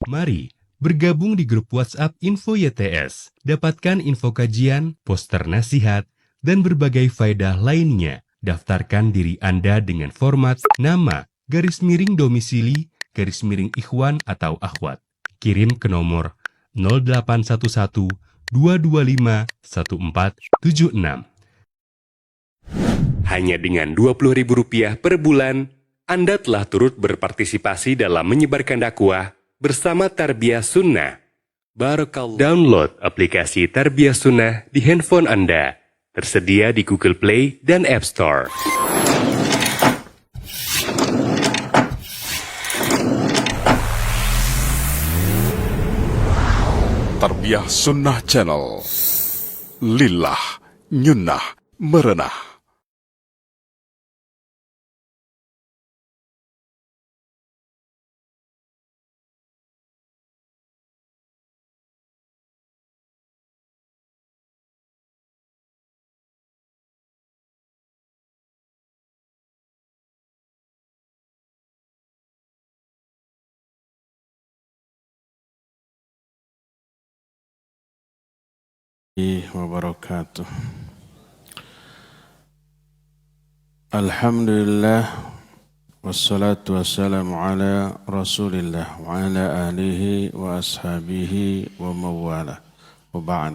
Mari bergabung di grup WhatsApp Info YTS. Dapatkan info kajian, poster nasihat, dan berbagai faedah lainnya. Daftarkan diri Anda dengan format nama, _domisili, _ikhwan atau akhwat. Kirim ke nomor 0811 225 1476. Hanya dengan Rp20.000 per bulan, Anda telah turut berpartisipasi dalam menyebarkan dakwah bersama Tarbiyah Sunnah. Barakallah. Download aplikasi Tarbiyah Sunnah di handphone Anda. Tersedia di Google Play dan App Store. Tarbiyah Sunnah Channel. Lillah, nyunnah, merenah. Wabarakatuh. Alhamdulillah wassalatu wassalamu ala Rasulillah wa ala alihi wa ashabihi wa mawala wa ba'd.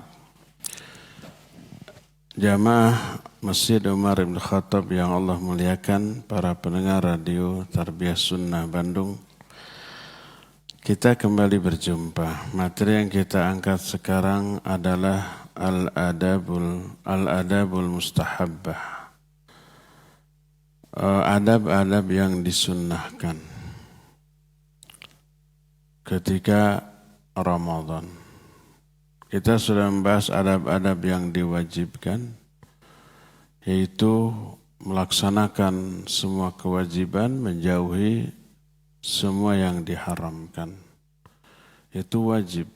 Jamaah Masjid Umar Ibn Khattab yang Allah muliakan, para pendengar radio Tarbiyah Sunnah Bandung, kita kembali berjumpa. Materi yang kita angkat sekarang adalah Al-Adabul Mustahabbah. Adab-adab yang disunnahkan ketika Ramadan. Kita sudah membahas adab-adab yang diwajibkan, yaitu melaksanakan semua kewajiban, menjauhi semua yang diharamkan. Itu wajib.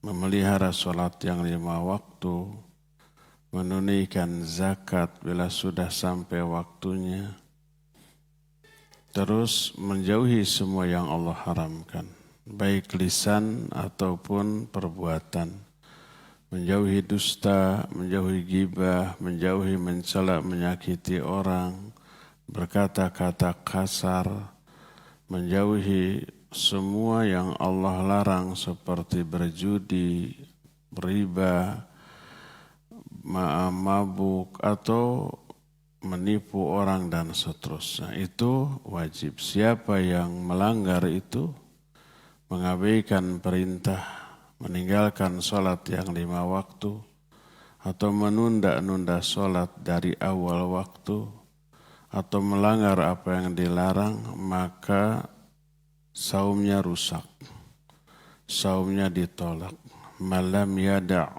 Memelihara sholat yang 5 waktu, menunaikan zakat bila sudah sampai waktunya, terus menjauhi semua yang Allah haramkan, baik lisan ataupun perbuatan, menjauhi dusta, menjauhi ghibah, menjauhi mencela, menyakiti orang, berkata-kata kasar, menjauhi semua yang Allah larang seperti berjudi, riba, mabuk atau menipu orang dan seterusnya. Itu wajib. Siapa yang melanggar itu, mengabaikan perintah, meninggalkan sholat yang 5 waktu, atau menunda-nunda sholat dari awal waktu, atau melanggar apa yang dilarang, maka saumnya rusak, saumnya ditolak. Malam yada'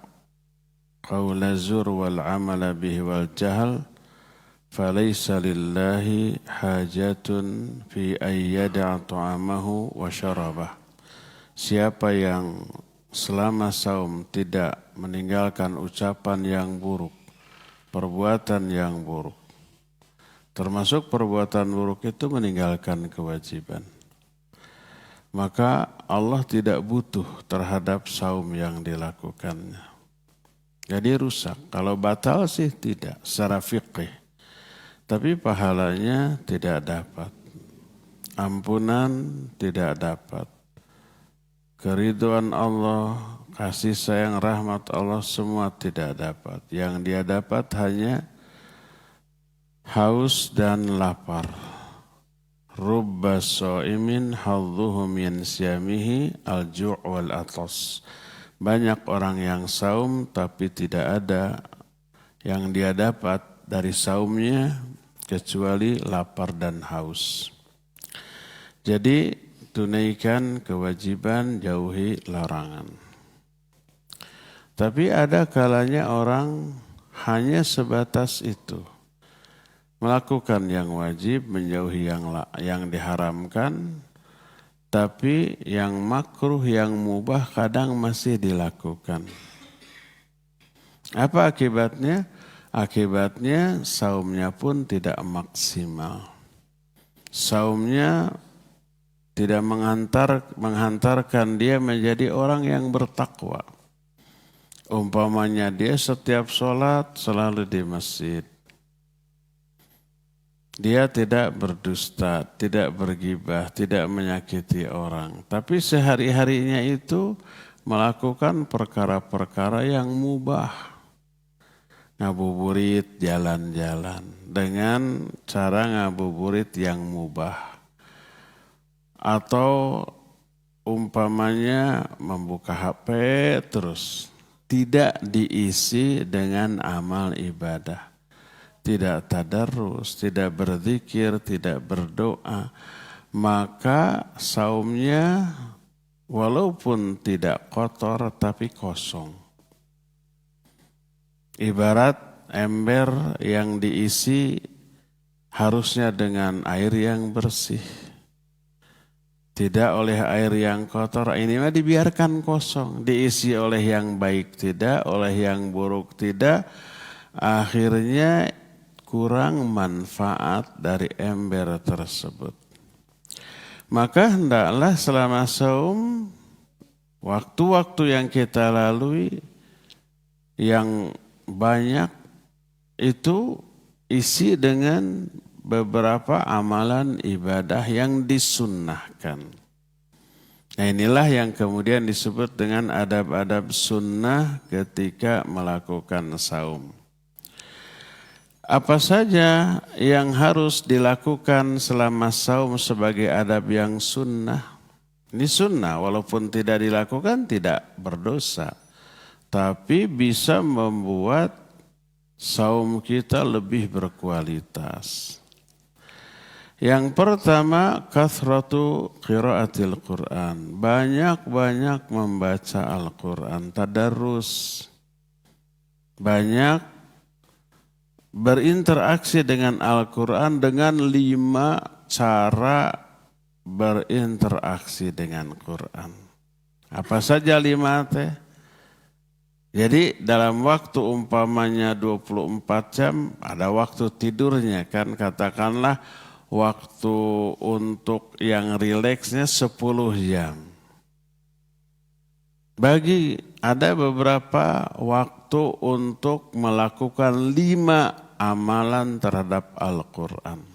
qawla zur wal amala bihi wal jahal falaysa lillahi hajatun fi ayyada'a ta'amahu wa syarabah. Siapa yang selama saum tidak meninggalkan ucapan yang buruk, perbuatan yang buruk, termasuk perbuatan buruk itu meninggalkan kewajiban, maka Allah tidak butuh terhadap saum yang dilakukannya. Jadi rusak. Kalau batal sih tidak, secara fiqih. Tapi pahalanya tidak dapat. Ampunan tidak dapat. Keridhaan Allah, kasih sayang rahmat Allah semua tidak dapat. Yang dia dapat hanya haus dan lapar. Rubba sha'imin hadduhu min siyamihi al-ju' wal atas. Banyak orang yang saum tapi tidak ada yang dia dapat dari saumnya kecuali lapar dan haus. Jadi tunaikan kewajiban, jauhi larangan. Tapi ada kalanya orang hanya sebatas itu. Melakukan yang wajib, menjauhi yang diharamkan, tapi yang makruh, yang mubah kadang masih dilakukan. Apa akibatnya? Akibatnya saumnya pun tidak maksimal. Saumnya tidak menghantarkan dia menjadi orang yang bertakwa. Umpamanya dia setiap sholat selalu di masjid. Dia tidak berdusta, tidak bergibah, tidak menyakiti orang. Tapi sehari-harinya itu melakukan perkara-perkara yang mubah. Ngabuburit, jalan-jalan. Dengan cara ngabuburit yang mubah. Atau umpamanya membuka HP terus. Tidak diisi dengan amal ibadah. Tidak tadarus, tidak berzikir, tidak berdoa. Maka saumnya walaupun tidak kotor tapi kosong. Ibarat ember yang diisi harusnya dengan air yang bersih. Tidak oleh air yang kotor, ini mah dibiarkan kosong. Diisi oleh yang baik tidak, oleh yang buruk tidak. Akhirnya kurang manfaat dari ember tersebut. Maka hendaklah selama saum, waktu-waktu yang kita lalui, yang banyak itu isi dengan beberapa amalan ibadah yang disunnahkan. Nah inilah yang kemudian disebut dengan adab-adab sunnah ketika melakukan saum. Apa saja yang harus dilakukan selama saum sebagai adab yang sunnah? Ini sunnah walaupun tidak dilakukan tidak berdosa. Tapi bisa membuat saum kita lebih berkualitas. Yang pertama, kathratu qiraatil Qur'an. Banyak-banyak membaca Al-Quran, tadarrus. Banyak berinteraksi dengan Al-Quran dengan 5 cara berinteraksi dengan Quran. Apa saja 5 teh? Jadi dalam waktu umpamanya 24 jam, ada waktu tidurnya kan, katakanlah waktu untuk yang rileksnya 10 jam. Ada beberapa waktu untuk melakukan 5 amalan terhadap Al-Quran.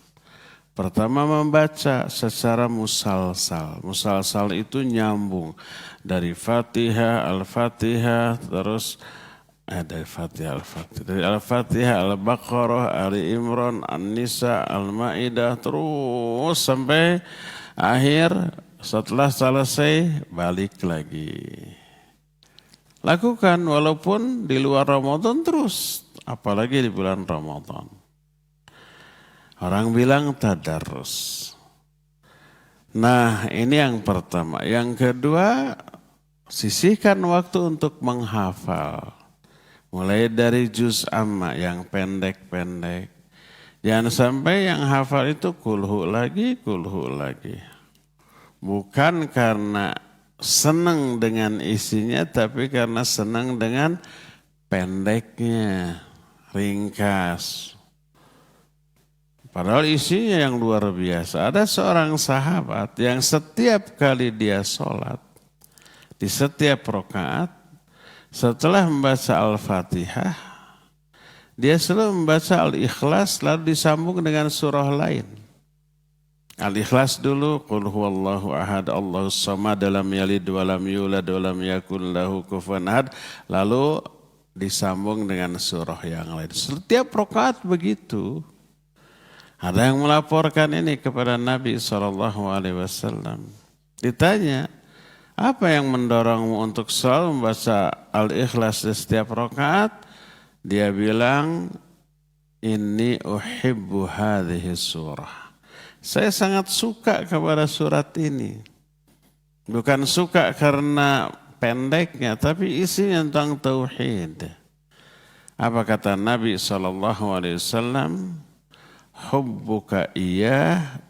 Pertama membaca secara musalsal. Musalsal itu nyambung dari Fatihah, Al-Fatihah, terus dari Fatihah, Al-Fatihah, dari Al-Fatihah, Al-Baqarah, Ali Imran, An-Nisa, Al-Ma'idah, terus sampai akhir. Setelah selesai balik lagi. Lakukan walaupun di luar Ramadan terus, apalagi di bulan Ramadan. Orang bilang tadarus. Nah ini yang pertama. Yang kedua, sisihkan waktu untuk menghafal. Mulai dari juz amma yang pendek-pendek. Jangan sampai yang hafal itu kulhu lagi. Bukan karena senang dengan isinya, tapi karena senang dengan pendeknya, ringkas. Padahal isinya yang luar biasa. Ada seorang sahabat yang setiap kali dia sholat, di setiap rakaat, setelah membaca Al-Fatihah, dia selalu membaca Al-Ikhlas lalu disambung dengan surah lain. Al-Ikhlas dulu, Qul huwallahu ahad, Allahus samad, lam yalid walam yulad walam yakun lahu kufuwan ahad, lalu disambung dengan surah yang lain. Setiap rakaat begitu. Ada yang melaporkan ini kepada Nabi SAW. Ditanya, apa yang mendorongmu untuk selalu membaca Al-Ikhlas di setiap rakaat? Dia bilang, inni uhibbu hadhihi surah. Saya sangat suka kepada surat ini. Bukan suka karena pendeknya, tapi isinya tentang tauhid. Apa kata Nabi SAW? Hubbuka iyah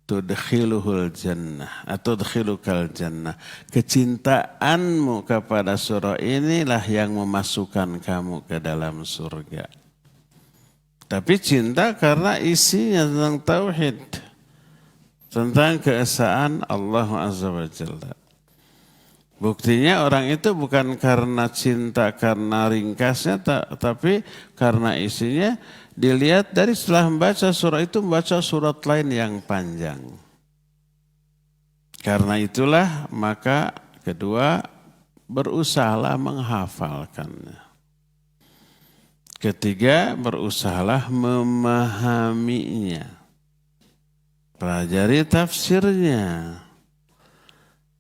tudkhiluhul jannah atau tudkhilukal jannah. Kecintaanmu kepada surah inilah yang memasukkan kamu ke dalam surga. Tapi cinta karena isinya tentang tauhid. tentang keesaan Allah Azza wa Jalla. Buktinya orang itu bukan karena cinta, karena ringkasnya, tapi karena isinya. Dilihat dari setelah membaca surah itu, membaca surat lain yang panjang. Karena itulah maka kedua, berusahalah menghafalkannya. Ketiga, berusahalah memahaminya. Pelajari tafsirnya.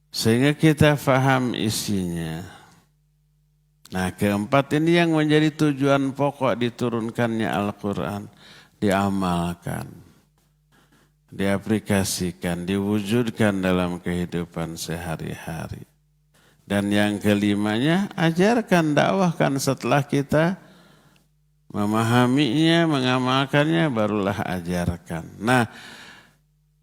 Sehingga kita faham isinya. Nah, keempat ini yang menjadi tujuan pokok diturunkannya Al-Quran. Diamalkan, diaplikasikan, diwujudkan dalam kehidupan sehari-hari. Dan yang kelimanya, ajarkan, dakwahkan setelah kita memahaminya, mengamalkannya, barulah ajarkan. Nah,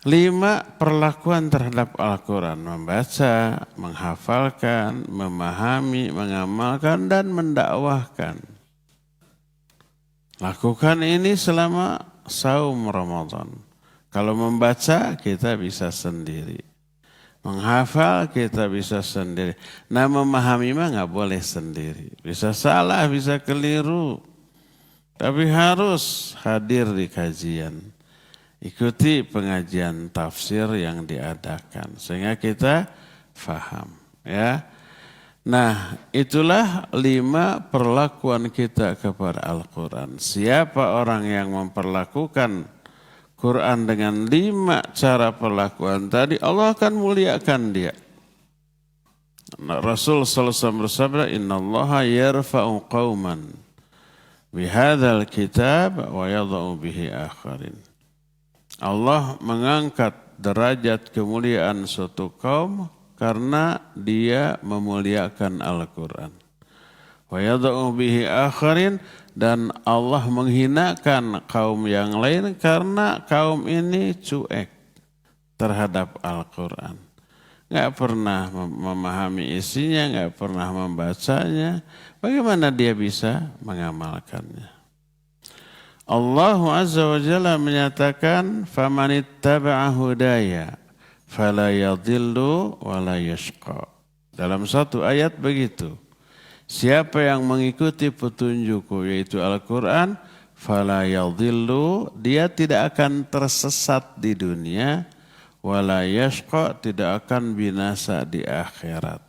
5 perlakuan terhadap Al-Quran: membaca, menghafalkan, memahami, mengamalkan, dan mendakwahkan. Lakukan ini selama saum Ramadan. Kalau membaca kita bisa sendiri, menghafal kita bisa sendiri. Nah, memahami mah nggak boleh sendiri. Bisa salah, bisa keliru, tapi harus hadir di kajian. Ikuti pengajian tafsir yang diadakan sehingga kita faham, ya. Nah, itulah 5 perlakuan kita kepada Al-Quran. Siapa orang yang memperlakukan Quran dengan 5 cara perlakuan tadi, Allah akan muliakan dia. Nah, Rasul sallallahu alaihi wasallam bersabda, "Innallaha yarfa'u qauman bihadzal kitab wa yadh'u bihi akharin." Allah mengangkat derajat kemuliaan suatu kaum karena dia memuliakan Al-Quran. Wa yad'u bihi akharin, dan Allah menghinakan kaum yang lain karena kaum ini cuek terhadap Al-Quran. Nggak pernah memahami isinya, nggak pernah membacanya. Bagaimana dia bisa mengamalkannya? Allah Azza wa Jalla menyatakan, "Famanittaba'a hudaya fala yadhillu wa la yashqa." Dalam satu ayat begitu. Siapa yang mengikuti petunjukku, yaitu Al-Quran, fala yadhillu, dia tidak akan tersesat di dunia, wa la yashqa, tidak akan binasa di akhirat.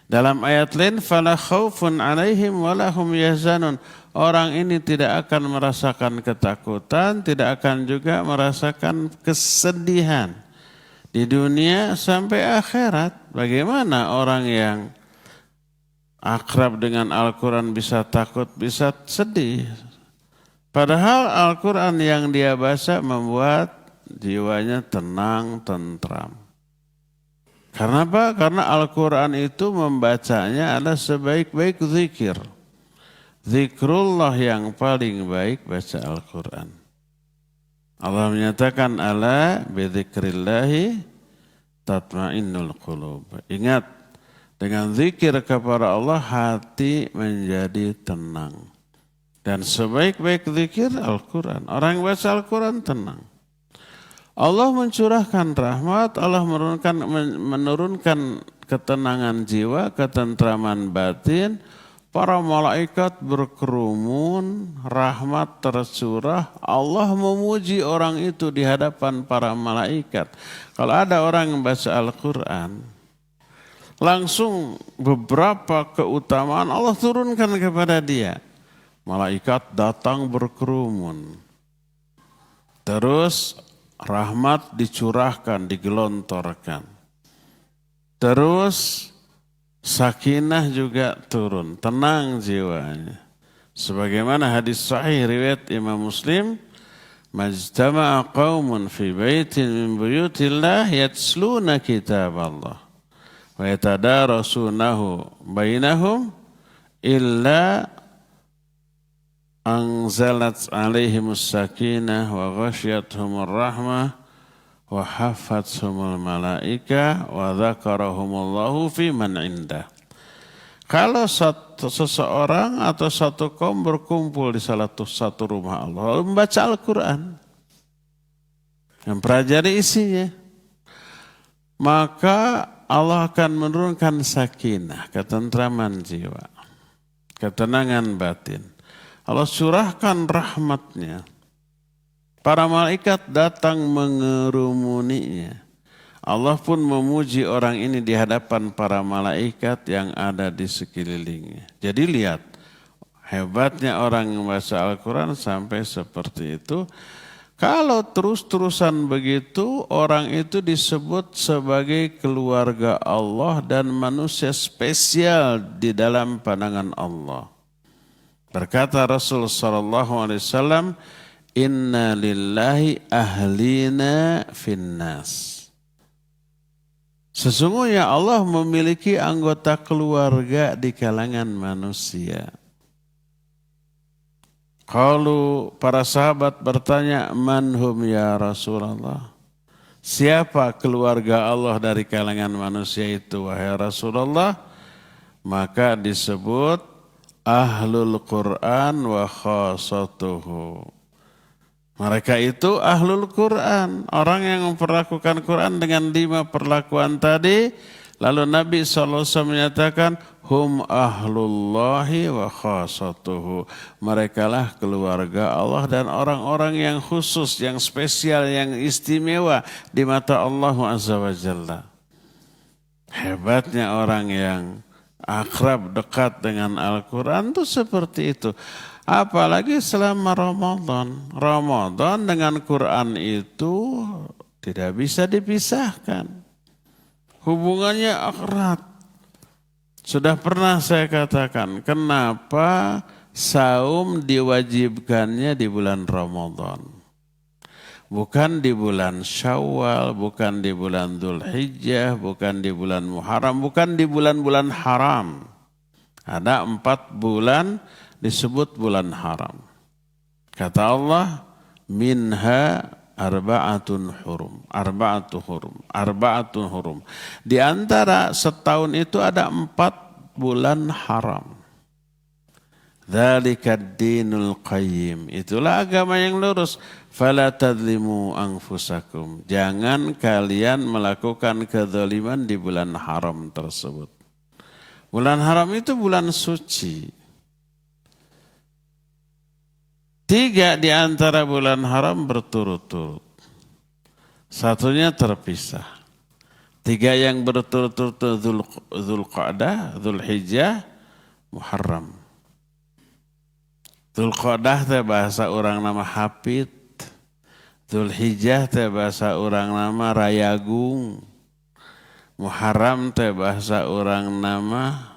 Dalam ayat lain, fala khaufun 'alaihim wa lahum yahzanun. Orang ini tidak akan merasakan ketakutan, tidak akan juga merasakan kesedihan di dunia sampai akhirat. Bagaimana orang yang akrab dengan Al-Quran bisa takut, bisa sedih? Padahal Al-Quran yang dia baca membuat jiwanya tenang, tentram. Karena apa? Karena Al-Quran itu membacanya adalah sebaik-baik zikir. Zikrullah yang paling baik baca Al-Quran. Allah menyatakan, "Ala bidzikrillahi tatma'innul qulub." Ingat, dengan zikir kepada Allah hati menjadi tenang. Dan sebaik-baik zikir Al-Quran. Orang yang baca Al-Quran tenang. Allah mencurahkan rahmat, Allah menurunkan ketenangan jiwa, ketentraman batin. Para malaikat berkerumun, rahmat tercurah, Allah memuji orang itu di hadapan para malaikat. Kalau ada orang yang baca Al-Quran, langsung beberapa keutamaan Allah turunkan kepada dia. Malaikat datang berkerumun. Terus rahmat dicurahkan, digelontorkan. Terus sakinah juga turun, tenang jiwanya. Sebagaimana hadis sahih riwayat Imam Muslim, "Majtama'a qaumun fi baitin min buyutillah yatsluna kitaballah wa yatadarasunahu bainahum illa anzalat alaihimus sakinah wa ghasyiyatuhumur rahmah wa haffathumul malaika wa dzakarahumullahu fi man indah." Kalau seseorang atau satu kaum berkumpul di salah satu rumah Allah lalu membaca Al-Quran, mempelajari isinya, maka Allah akan menurunkan sakinah, ketentraman jiwa, ketenangan batin. Allah curahkan rahmatnya. Para malaikat datang mengerumuninya. Allah pun memuji orang ini di hadapan para malaikat yang ada di sekelilingnya. Jadi lihat, hebatnya orang yang membaca Al-Quran sampai seperti itu. Kalau terus-terusan begitu, orang itu disebut sebagai keluarga Allah dan manusia spesial di dalam pandangan Allah. Berkata Rasul SAW, Inna lillahi ahlina finnas. Sesungguhnya Allah memiliki anggota keluarga di kalangan manusia. Kalau para sahabat bertanya, manhum ya Rasulullah? Siapa keluarga Allah dari kalangan manusia itu, wahai Rasulullah? Maka disebut ahlul Quran wa khasatuhu. Mereka itu ahlul Quran, orang yang memperlakukan Quran dengan 5 perlakuan tadi. Lalu Nabi SAW menyatakan, hum ahlullahi wa khasatuhu. Merekalah keluarga Allah dan orang-orang yang khusus, yang spesial, yang istimewa di mata Allah Azza wa Jalla. Hebatnya orang yang akrab, dekat dengan Al-Quran itu seperti itu. Apalagi selama Ramadan. Ramadan dengan Quran itu tidak bisa dipisahkan. Hubungannya erat. Sudah pernah saya katakan, kenapa saum diwajibkannya di bulan Ramadan. Bukan di bulan Syawal, bukan di bulan Dzulhijjah, bukan di bulan Muharram, bukan di bulan-bulan haram. Ada 4 bulan disebut bulan haram. Kata Allah, minha arba'atun hurum. Di antara setahun itu ada 4 bulan haram. Dzalikad dinul qayyim. Itulah agama yang lurus. Fala tadzlimu anfusakum. Jangan kalian melakukan kezaliman di bulan haram tersebut. Bulan haram itu bulan suci. 3 di antara bulan haram berturut-turut. Satunya terpisah. 3 yang berturut-turut Dzulqa'dah, Dzulhijjah, Muharram. Dzulqa'dah teh bahasa orang nama Hapit. Dzulhijjah teh bahasa orang nama Rayagung. Muharram teh bahasa orang nama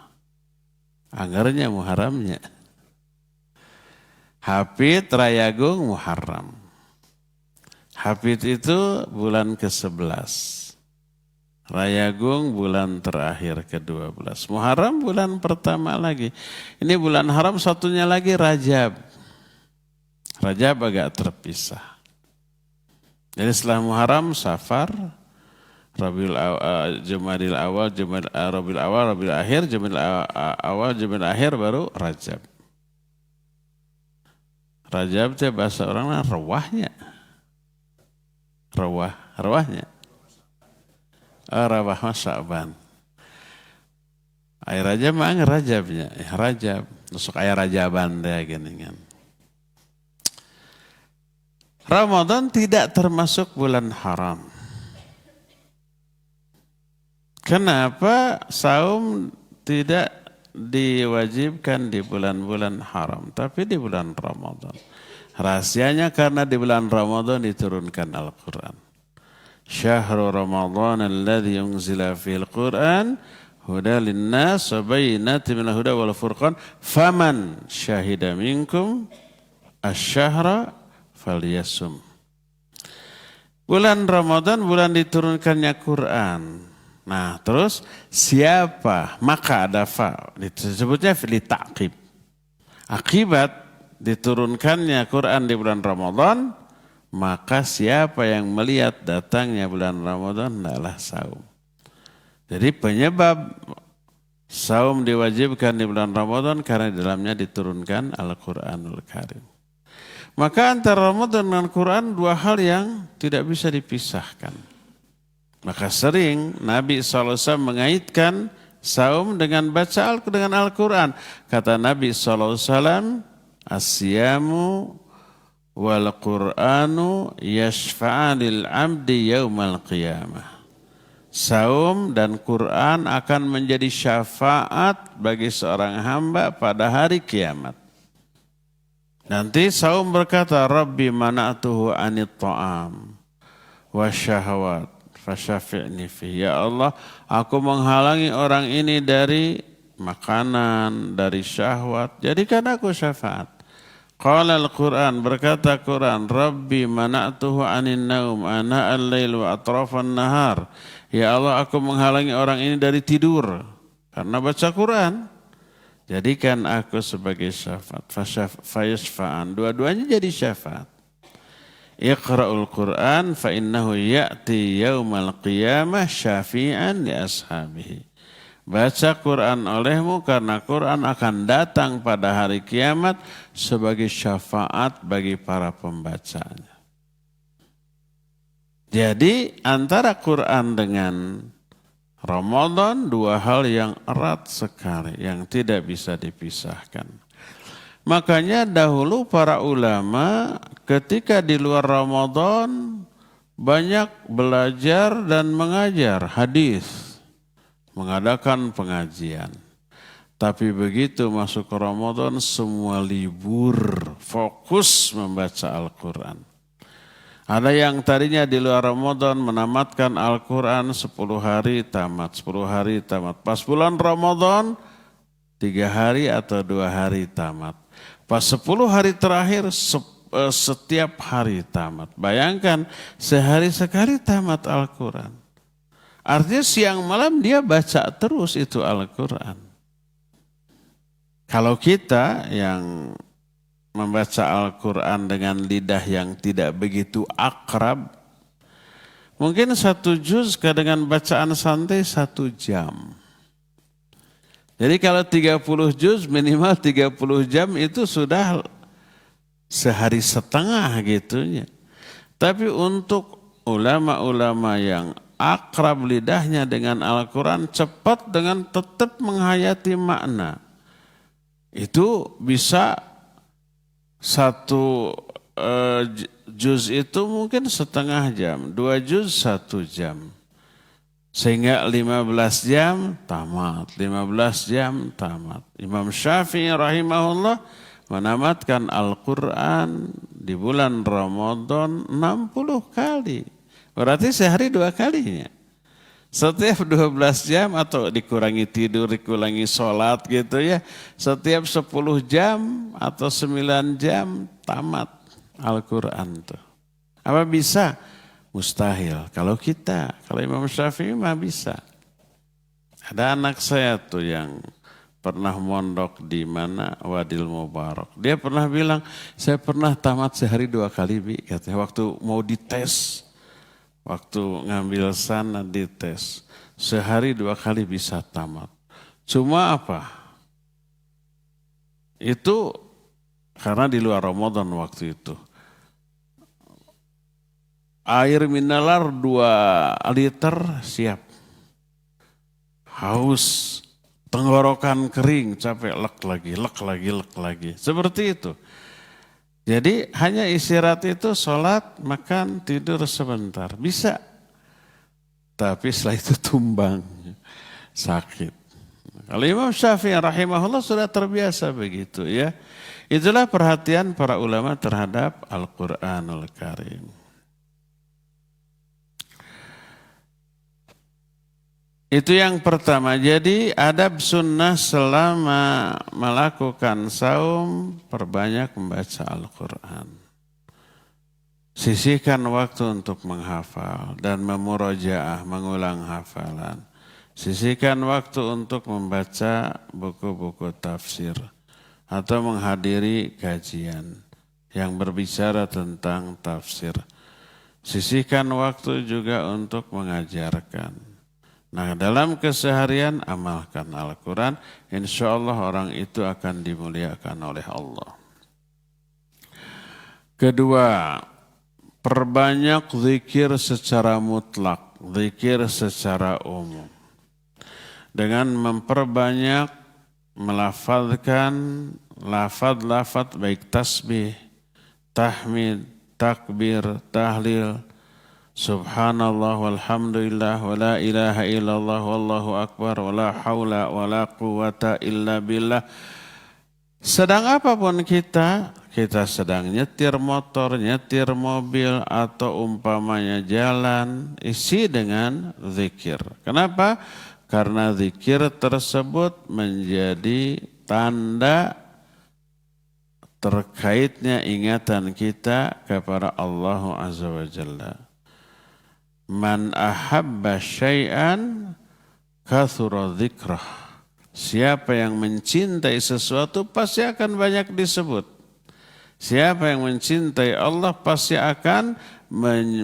anggarnya Muharramnya. Hafid, Rayagung, Muharram. Hafid itu bulan ke-11. Rayagung bulan terakhir ke-12. Muharram bulan pertama lagi. Ini bulan haram, satunya lagi Rajab. Rajab agak terpisah. Jadi setelah Muharram, Safar, Jumadil awal, Rabiul awal, Rabiul akhir, Jumadil awal, Jumadil akhir, baru Rajab. Rajab itu bahasa orang rawahnya. Rawahnya. Rawah Sya'ban. Air Rajab mah Rajabnya, Rajab. Nusuk air Rajaban deh gini kan. Ramadan tidak termasuk bulan haram. Kenapa saum tidak diwajibkan di bulan-bulan haram, tapi di bulan Ramadan? Rahasianya karena di bulan Ramadan diturunkan Al-Quran. Syahrul Ramadan alladzi unzila fil Quran hudan linnas wa bayyinatin minal huda wal furqan faman syahida minkum asy-syahra falyasum. Bulan Ramadan bulan diturunkannya Quran. Nah, terus siapa? Maka ada fa. Disebutnya fil ta'qib. Akibat diturunkannya Quran di bulan Ramadan, maka siapa yang melihat datangnya bulan Ramadan adalah saum. Jadi penyebab saum diwajibkan di bulan Ramadan karena di dalamnya diturunkan Al-Quranul Karim. Maka antara Ramadan dan Quran dua hal yang tidak bisa dipisahkan. Maka sering Nabi SAW mengaitkan saum dengan baca dengan Al-Quran. Kata Nabi SAW, as-siyamu wal Qur'anu yashfa'anil abdi yaumal qiyamah. Saum dan Quran akan menjadi syafaat bagi seorang hamba pada hari kiamat. Nanti saum berkata, Rabbi mana'tuhu anit ta'am wa syahwat fasyafi'ni fi. Ya Allah, aku menghalangi orang ini dari makanan, dari syahwat. Jadikan aku syafaat. Qala al-Quran, berkata Quran, Rabbi mana'tuhu anin naum ana al-lail wa atrafan nahar. Ya Allah, aku menghalangi orang ini dari tidur karena baca Quran. Jadikan aku sebagai syafaat. Fayashfa'an. Dua-duanya jadi syafaat. Iqra'ul Quran fa innahu ya'ti yaumal qiyamah syafi'an li ashabihi. Baca Quran olehmu karena Quran akan datang pada hari kiamat sebagai syafaat bagi para pembacanya. Jadi antara Quran dengan Ramadan dua hal yang erat sekali, yang tidak bisa dipisahkan. Makanya dahulu para ulama ketika di luar Ramadan banyak belajar dan mengajar hadis, mengadakan pengajian. Tapi begitu masuk ke Ramadan semua libur, fokus membaca Al-Quran. Ada yang tadinya di luar Ramadan menamatkan Al-Quran 10 hari tamat, 10 hari tamat. Pas bulan Ramadan 3 hari atau 2 hari tamat. Pas 10 hari terakhir setiap hari tamat. Bayangkan sehari sekali tamat Al-Quran. Artinya siang malam dia baca terus itu Al-Quran. Kalau kita yang membaca Al-Quran dengan lidah yang tidak begitu akrab, mungkin 1 juz dengan bacaan santai 1 jam. Jadi kalau 30 juz minimal 30 jam itu sudah sehari setengah gitunya. Tapi untuk ulama-ulama yang akrab lidahnya dengan Al-Quran, cepat dengan tetap menghayati makna, itu bisa 1 juz itu mungkin setengah jam, 2 juz 1 jam. Sehingga 15 jam tamat, 15 jam tamat. Imam Syafi'i rahimahullah menamatkan Al-Quran di bulan Ramadan 60 kali. Berarti sehari 2 kalinya. Setiap 12 jam atau dikurangi tidur, dikurangi sholat gitu ya. Setiap 10 jam atau 9 jam tamat Al-Quran tuh. Apa bisa? Mustahil. Kalau Imam Syafi'i mah bisa. Ada anak saya tuh yang pernah mondok di mana Wadil Mubarak. Dia pernah bilang, saya pernah tamat sehari 2 kali Bi. Katanya waktu mau dites. Waktu ngambil sana dites, sehari 2 kali bisa tamat. Cuma apa? Itu karena di luar Ramadan waktu itu. Air mineral 2 liter siap. Haus, tenggorokan kering, capek, lek lagi. Seperti itu. Jadi hanya istirahat itu sholat, makan, tidur sebentar. Bisa. Tapi setelah itu tumbang. Sakit. Kalau Imam Syafi'i rahimahullah sudah terbiasa begitu ya. Itulah perhatian para ulama terhadap Al-Quranul Karim. Itu yang pertama. Jadi adab sunnah selama melakukan saum, perbanyak membaca Al-Quran. Sisihkan waktu untuk menghafal dan memurojaah, mengulang hafalan. Sisihkan waktu untuk membaca buku-buku tafsir atau menghadiri kajian yang berbicara tentang tafsir. Sisihkan waktu juga untuk mengajarkan. Nah, dalam keseharian amalkan Al-Quran, insya Allah orang itu akan dimuliakan oleh Allah. Kedua, perbanyak zikir secara mutlak, zikir secara umum. Dengan memperbanyak melafazkan lafaz-lafaz baik tasbih, tahmid, takbir, tahlil, subhanallah walhamdulillah wa la ilaha illallah wallahu akbar wa la haula wa la quwata illa billah. Sedang apapun kita sedang nyetir motor, nyetir mobil, atau umpamanya jalan, isi dengan zikir. Kenapa? Karena zikir tersebut menjadi tanda terkaitnya ingatan kita kepada Allah Azza wa Jalla. Man ahabba syai'an kathura dzikrah. Siapa yang mencintai sesuatu pasti akan banyak disebut. Siapa yang mencintai Allah pasti akan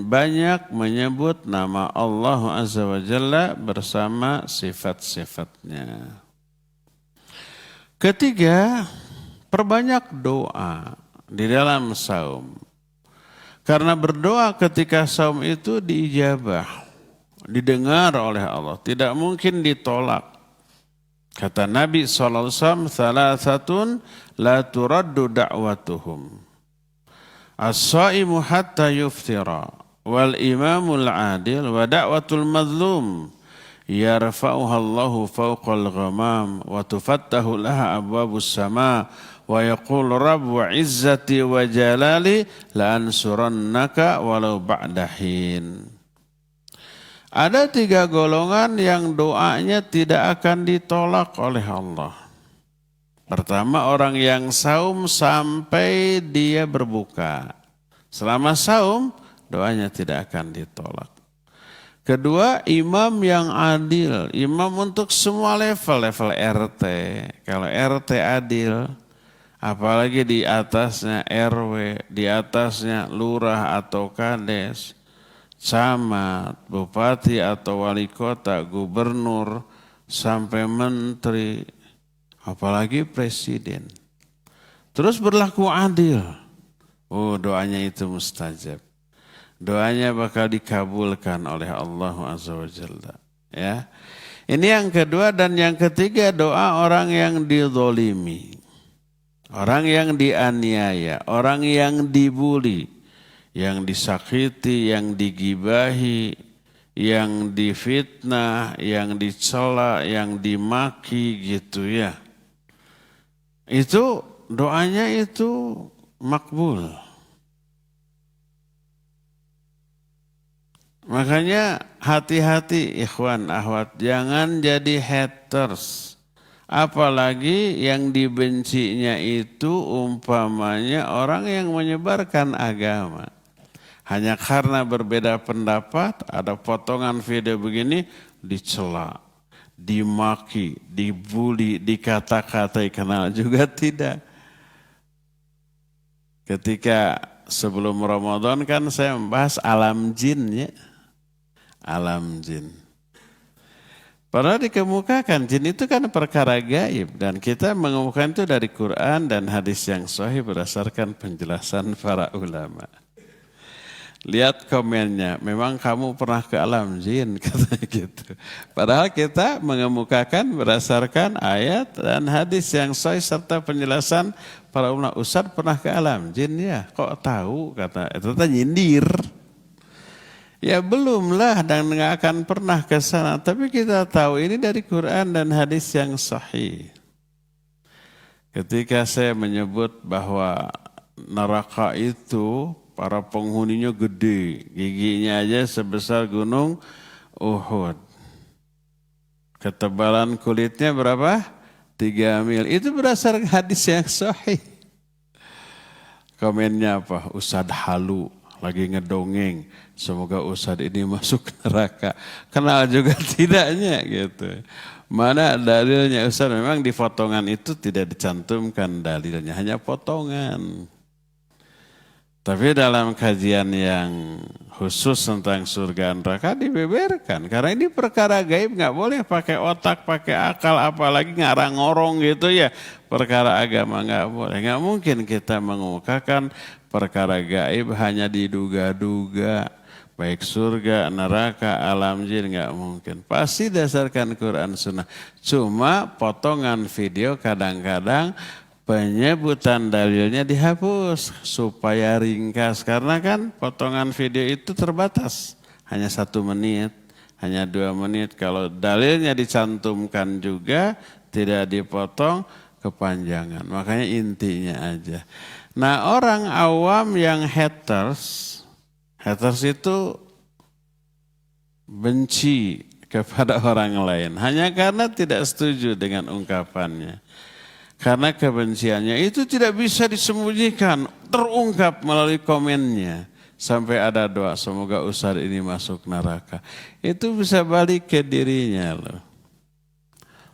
banyak menyebut nama Allah Azza wa Jalla bersama sifat-sifatnya. Ketiga, perbanyak doa di dalam saum. Karena berdoa ketika saum itu diijabah, didengar oleh Allah, tidak mungkin ditolak. Kata Nabi SAW, thalathatun la turaddu da'watuhum. As-saimu hatta yuftira, wal imamul adil, wa da'watul mazlum. Yarfa'uha Allahu fawqal ghamam, wa tufattahu laha abwabus sama, wa yaqul rabbu izzati wa jalali, la ansurannaka walau ba'dahin. Ada 3 golongan yang doanya tidak akan ditolak oleh Allah. Pertama, orang yang saum sampai dia berbuka. Selama saum, doanya tidak akan ditolak. Kedua, imam yang adil. Imam untuk semua level RT. Kalau RT adil, apalagi di atasnya RW, di atasnya lurah atau kades, camat, bupati atau wali kota, gubernur, sampai menteri, apalagi presiden. Terus berlaku adil. Oh, doanya itu mustajab. Doanya bakal dikabulkan oleh Allah Azza wa Jalla. Ya. Ini yang kedua, dan yang ketiga doa orang yang dizolimi. Orang yang dianiaya, orang yang dibuli, yang disakiti, yang digibahi, yang difitnah, yang dicela, yang dimaki gitu ya. Itu doanya itu makbul. Makanya hati-hati ikhwan akhwat, jangan jadi haters. Apalagi yang dibencinya itu umpamanya orang yang menyebarkan agama. Hanya karena berbeda pendapat, ada potongan video begini, dicela, dimaki, dibuli, dikata-katai, kenal juga tidak. Ketika sebelum Ramadan kan saya membahas alam jin ya. Alam jin. Padahal dikemukakan jin itu kan perkara gaib dan kita mengemukakan itu dari Quran dan hadis yang sahih berdasarkan penjelasan para ulama. Lihat komennya, memang kamu pernah ke alam jin katanya gitu. Padahal kita mengemukakan berdasarkan ayat dan hadis yang sahih serta penjelasan para ulama. Ustaz pernah ke alam jin ya? Kok tahu kata itu nyindir. Ya belumlah dan nggak akan pernah ke sana. Tapi kita tahu ini dari Quran dan hadis yang sahih. Ketika saya menyebut bahwa neraka itu para penghuninya gede, giginya aja sebesar gunung Uhud. Ketebalan kulitnya berapa? 3 mil. Itu berdasarkan hadis yang sahih. Komennya apa? Ustadz halu. Lagi ngedongeng, semoga Ustadz ini masuk neraka. Kenal juga tidaknya gitu. Mana dalilnya Ustadz? Memang di potongan itu tidak dicantumkan dalilnya, hanya potongan. Tapi dalam kajian yang khusus tentang surga neraka dibeberkan. Karena ini perkara gaib, nggak boleh pakai otak, pakai akal, apalagi ngarang-ngorong gitu ya. Perkara agama nggak boleh. Nggak mungkin kita mengemukakan perkara gaib hanya diduga-duga. Baik surga, neraka, alam jin, nggak mungkin. Pasti dasarkan Quran Sunnah. Cuma potongan video kadang-kadang penyebutan dalilnya dihapus supaya ringkas. Karena kan potongan video itu terbatas. Hanya 1 menit, hanya 2 menit. Kalau dalilnya dicantumkan juga tidak dipotong kepanjangan. Makanya intinya aja. Nah, orang awam yang haters itu benci kepada orang lain. Hanya karena tidak setuju dengan ungkapannya. Karena kebenciannya itu tidak bisa disembunyikan, terungkap melalui komennya. Sampai ada doa, semoga Ustadz ini masuk neraka. Itu bisa balik ke dirinya loh.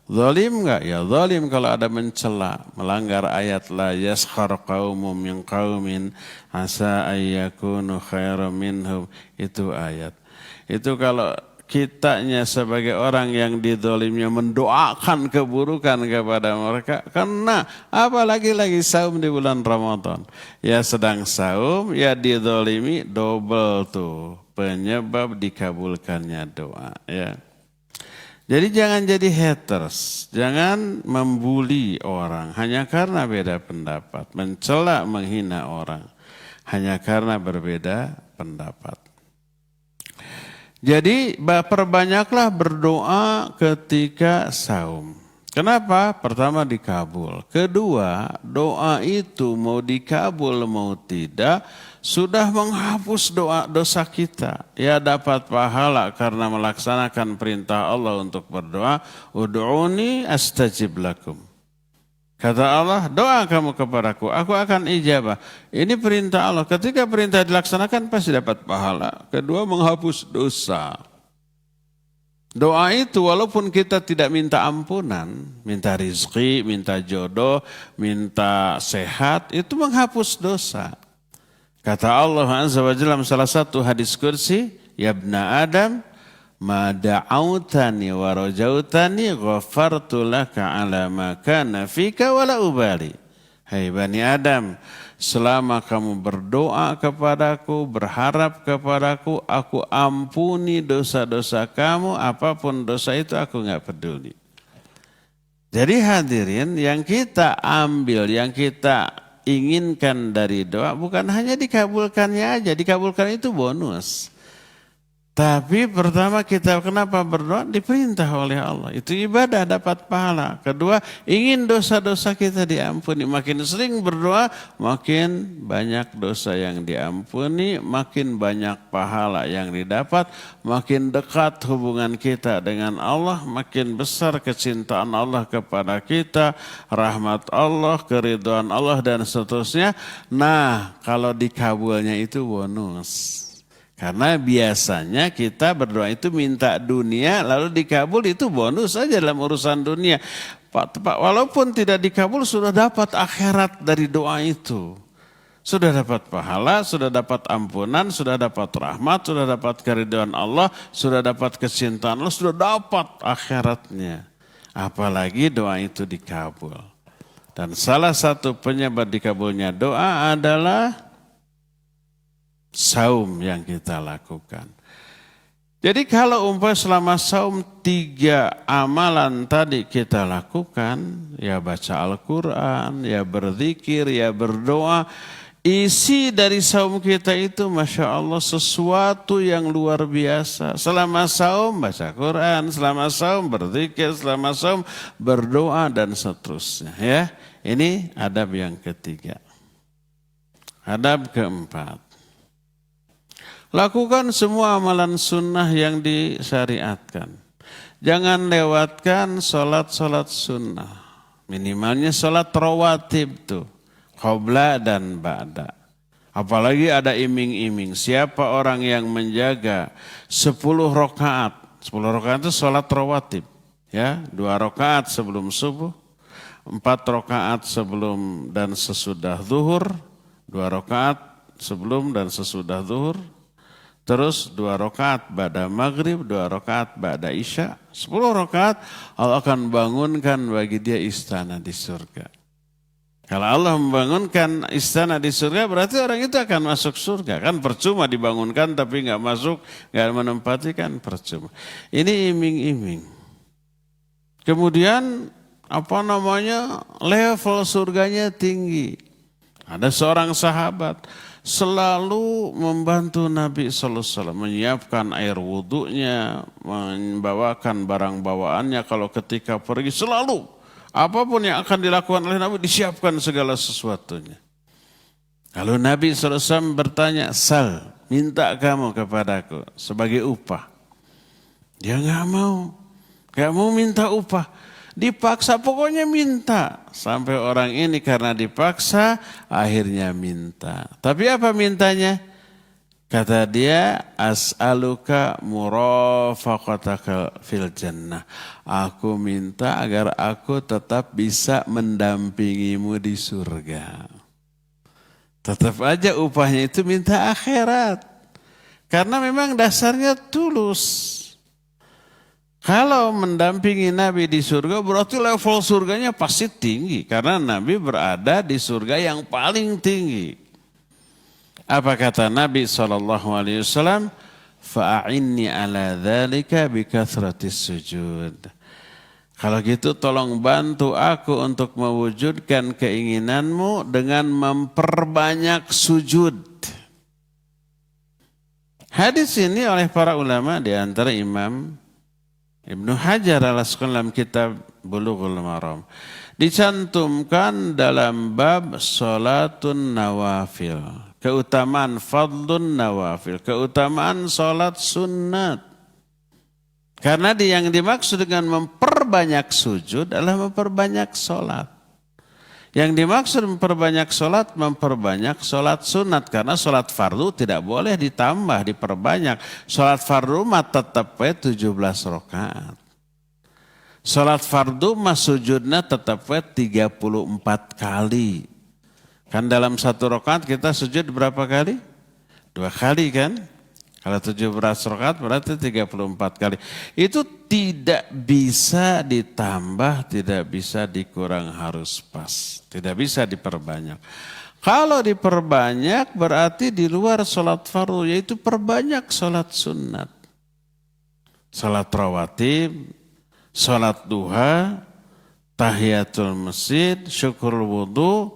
Zalim enggak? Ya zalim kalau ada mencela, melanggar ayat la yaskhar qaumun min qaumin asa ayyakunu khairan minhum. Itu ayat. Itu kalau kitanya sebagai orang yang didolimnya mendoakan keburukan kepada mereka. Karena apalagi lagi saum di bulan Ramadan. Ya sedang saum, ya didolimi, double tuh penyebab dikabulkannya doa. Ya. Jadi jangan jadi haters, jangan membuli orang hanya karena beda pendapat. Mencela, menghina orang hanya karena berbeda pendapat. Jadi perbanyaklah berdoa ketika saum. Kenapa? Pertama dikabul. Kedua, doa itu mau dikabul mau tidak sudah menghapus dosa kita. Ya dapat pahala karena melaksanakan perintah Allah untuk berdoa. Ud'uni astajib lakum. Kata Allah, doa kamu kepadaku, aku akan ijabah. Ini perintah Allah. Ketika perintah dilaksanakan pasti dapat pahala. Kedua, menghapus dosa. Doa itu walaupun kita tidak minta ampunan, minta rizki, minta jodoh, minta sehat, itu menghapus dosa. Kata Allah Azza wa Jalla dalam salah satu hadis kursi, ya ibna Adam, ma da'autani wa rajautani ghafartu laka ala ma kana fika wala ubali. Hai Bani Adam, selama kamu berdoa kepadaku, berharap kepadaku, aku ampuni dosa-dosa kamu, apapun dosa itu aku enggak peduli. Jadi hadirin, yang kita ambil, yang kita inginkan dari doa bukan hanya dikabulkannya aja, dikabulkan itu bonus. Tapi pertama kita kenapa berdoa? Diperintah oleh Allah. Itu ibadah dapat pahala. Kedua, ingin dosa-dosa kita diampuni. Makin sering berdoa, makin banyak dosa yang diampuni, makin banyak pahala yang didapat, makin dekat hubungan kita dengan Allah, makin besar kecintaan Allah kepada kita, rahmat Allah, keridhaan Allah dan seterusnya. Nah, kalau dikabulnya itu bonus. Karena biasanya kita berdoa itu minta dunia lalu dikabul itu bonus saja dalam urusan dunia. Walaupun tidak dikabul sudah dapat akhirat dari doa itu. Sudah dapat pahala, sudah dapat ampunan, sudah dapat rahmat, sudah dapat keridhaan Allah, sudah dapat kecintaan Allah, sudah dapat akhiratnya. Apalagi doa itu dikabul. Dan salah satu penyebab dikabulnya doa adalah saum yang kita lakukan. Jadi kalau selama saum 3 amalan tadi kita lakukan, ya baca Al-Quran, ya berzikir, ya berdoa, isi dari saum kita itu Masya Allah sesuatu yang luar biasa. Selama saum baca Quran, selama saum berzikir, selama saum berdoa dan seterusnya. Ya, ini adab yang ketiga. Adab keempat. Lakukan semua amalan sunnah yang disyariatkan. Jangan lewatkan sholat-sholat sunnah. Minimalnya sholat rawatib tuh. Qabla dan ba'da. Apalagi ada iming-iming. Siapa orang yang menjaga 10 rakaat. 10 rakaat itu sholat rawatib. Ya, 2 rakaat sebelum subuh. 4 rakaat sebelum dan sesudah zuhur. 2 rakaat sebelum dan sesudah zuhur. Terus 2 rakaat ba'da maghrib, 2 rakaat ba'da isya. 10 rakaat Allah akan bangunkan bagi dia istana di surga. Kalau Allah membangunkan istana di surga berarti orang itu akan masuk surga. Kan percuma dibangunkan tapi nggak masuk, nggak menempati kan percuma. Ini iming-iming. Kemudian level surganya tinggi. Ada seorang sahabat selalu membantu Nabi sallallahu alaihi wasallam menyiapkan air wudhunya, membawakan barang bawaannya kalau ketika pergi selalu apapun yang akan dilakukan oleh Nabi disiapkan segala sesuatunya. Lalu Nabi sallallahu alaihi wasallam bertanya, "Sal, minta kamu kepadaku sebagai upah." Dia nggak mau minta upah. Dipaksa pokoknya minta. Sampai orang ini karena dipaksa akhirnya minta. Tapi apa mintanya? Kata dia, as'aluka murafaqataka fil jannah. Aku minta agar aku tetap bisa mendampingimu di surga. Tetap aja upahnya itu minta akhirat. Karena memang dasarnya tulus. Kalau mendampingi Nabi di surga berarti level surganya pasti tinggi. Karena Nabi berada di surga yang paling tinggi. Apa kata Nabi SAW? Fa'inni ala dhalika bikathratis sujud. Kalau gitu tolong bantu aku untuk mewujudkan keinginanmu dengan memperbanyak sujud. Hadis ini oleh para ulama di antara Imam Ibnu Hajar al-Asqalani dalam kitab Bulughul Maram dicantumkan dalam bab salatun nawafil, keutamaan fadlun nawafil, keutamaan salat sunat. Karena yang dimaksud dengan memperbanyak sujud adalah memperbanyak salat. Yang dimaksud memperbanyak salat sunat. Karena salat fardu tidak boleh ditambah, diperbanyak. Salat fardu mah tetap 17 rakaat. Salat fardu mah sujudnya tetap 34 kali. Kan dalam 1 rakaat kita sujud berapa kali? 2 kali kan? Kalau 17 rakaat berarti 34 kali. Itu tidak bisa ditambah, tidak bisa dikurang, harus pas. Tidak bisa diperbanyak. Kalau diperbanyak berarti di luar sholat fardu, yaitu perbanyak sholat sunat. Sholat rawatib, sholat duha, tahiyatul masjid, syukur wudu,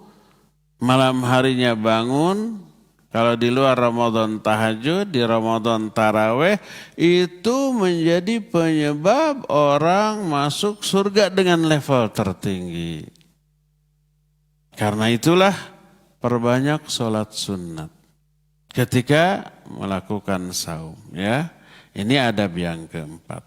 malam harinya bangun. Kalau di luar Ramadan tahajud, di Ramadan taraweh, itu menjadi penyebab orang masuk surga dengan level tertinggi. Karena itulah perbanyak sholat sunat ketika melakukan saum. Ya, ini adab yang keempat.